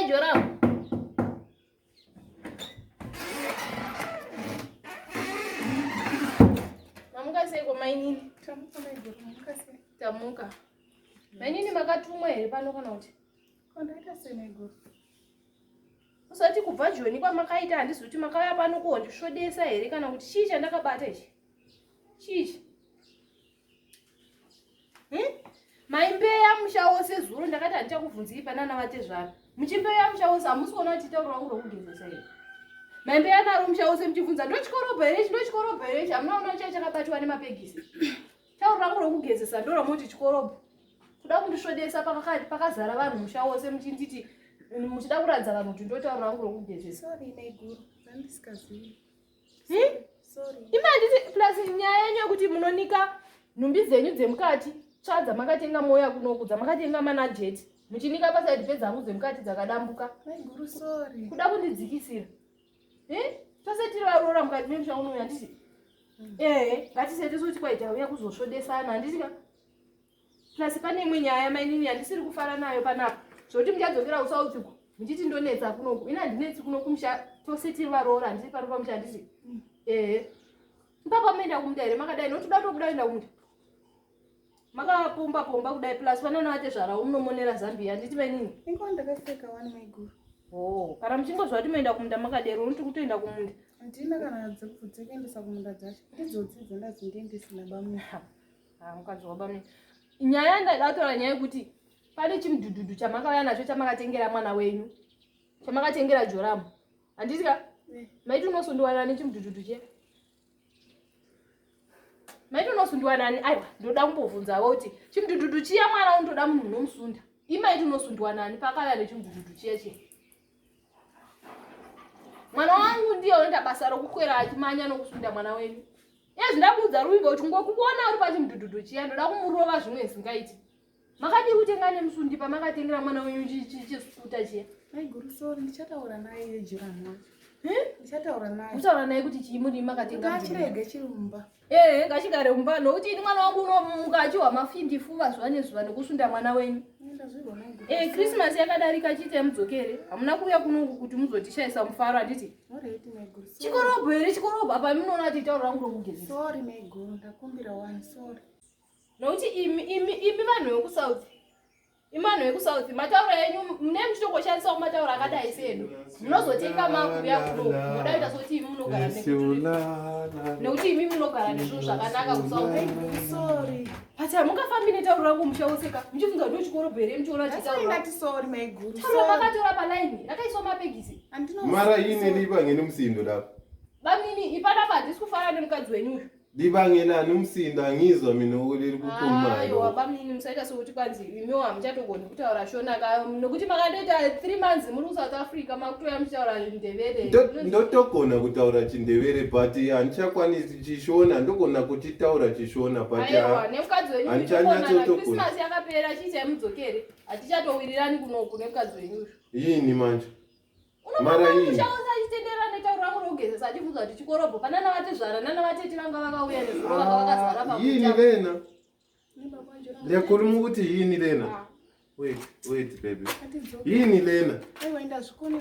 Hey, Joram. Mamuka seko mainini. Tamuka. Mainini makatumwa here pano kana kuti. Kondaita senego. Usati kubva Joni kwamakaita handisi kuti makauya pano kuondisvodesa here kana kuti chii chandakabata ichi? Chichi. Maimbeya musha wose zuro ndakati handichakubvunzii panana vatezvana. Muchimbeya musha wose hamusi kuona kuti tauro rangu rokugezesa here. Maimbeya naro musha wose muchibvunza ndochikorobha here ichi hamunaona chakabatwa nemapegisi. Tauro rangu rokugezesa ndoramoti chikorobha. Kuda kundisvodesa pakazara vanhu musha wose muchinditi muchida kuradza vanhu kuti ndotauro rangu rokugezesa. Sorry Neguru, handisikazivi. Sorry. Imanditi plus nyaya yenyu yekuti munonika nhumbi dzenyu dzemukati tsvadza makatenga moya kunoku dzamakatenga manajeti muchinika pasaidi pedzangu dzemukati dzakadambuka. Neguru, sorry. Kuda kundidzikisira. Tose tiri varora mukati memusha unoyu handiti. Ngatisete kuti kwaita uya kuzosvodesana handisika. Plus pane imwe nyaya mainini handisiri kufara nayo panapa. Zvoti muchadzokera kusauthiko muchiti ndonetsa kunoku. Ina handinetsi kunoku musha tose tiri varora handisi pari pamusha handisi. Mpapa muenda kumunda here makadai notoda tobuda kuenda kumunda. Makapomba kudai plus panana vatezvara munomonera Zambia handiti mainini. Ingo ndakapfeka wani Neguru. Kana muchingozva kuti muenda kumunda makadero unoti kutoenda kumunda. Handina kana dzekuendesa kumunda dzacho. Ndizodzidza ndazindendisina bamwe. Mukadzi wabamwe. Nyaya ndadatora nyaya yekuti pane chimudhudhudhu chamakauya nacho chamakatengera mwana wenyu. Chamakatengera Joramu. Handisika? Maiti unosundwana nechimudhudhudhu che? Maiti unosundwa nani? Aiwa, ndoda kumbobvunzawo kuti chimudhudhudhu chiya mwana unotoda munhu unomusunda. Imaiti unosundwa nani pakauya nechimudhudhudhu chiya? Mwana wangu ndiye unoita basa rokukwera achimanya nokusunda mwana wenyu. Ndakudza ruimbo kuti ngokuona uri pachimudhudhudhu chiya ndoda kumurova zvimwe zvingaiti. Makadi kutenga nemusundi pamakatengera mwana wenyu chiskuta chiya. Neguru, sorry, ndichataura naye Joramu. Ndichataura naye. Mutaura naye kuti chimudi makatenga. Ngachirege chirumba. Ngachigare umba nokuti ini mwana wangu unomuka achiwa mafindi fuva zuva nezuva nokusunda mwana wenyu. Ndazviona Neguru. Christmas yakadarika chiite mudzokere. Hamuna kuuya kunongo kuti muzotishayisa mufaro handiti. Alright Neguru. Chikorobho here chikorobho apa munoona kuti tauro rangu rokugezesa. Sorry Neguru, ndakumbira wani, sorry. Nokuti imi vanhu vekusouth. Imano vekusouth matauro yenyu mune muchitongoshandisa kumatauro akadai sedu. Munozotenga makuya kuno. Munodaita soti imi munogara nekuti imi munogara nezvinhu zvakanaka kusouth. Sorry. Ati hamungafambi netauro rangu musha woseka. Muchibvunza kuti chikorobho here muchiona kuti tauro. Ndati sorry Neguru. Tauro makatora palaini rakaiswa mapegisi. Mara ine libange nomsindo lapho. Bamini ipanapa handisi kufara nemukadzi wenyuyo. Libange nani umsindo angizwa mina ukuleli kukhuluma. Aiwa bamini musaita sokuti kwanzi imiwo hamuchatogoni kutaura shonaka nokuti makandoita 3 months muri kuSouth Africa makutoya muchitaura Ndebele. Ndotogona kutaura Chindebele but handichakwanisi Chishona ndogona kuchitaura Chishona but aiwa nemukadzi wenyu Christmas yakapera chicha mudzokere hatichatowirirani kunoku nemukadzi wenyu. Yini manje? Mara yini? Uchaoza chitendera netauro rangu rokugezesa achibvunza kuti chikorobho panana vatezvara nana vateti vanga vakauya nezuro vakazara pamuti. Yini lena? Ndiyakuri kuti yini lena? Wait baby. Yini lena? Aiwa ndazvikoni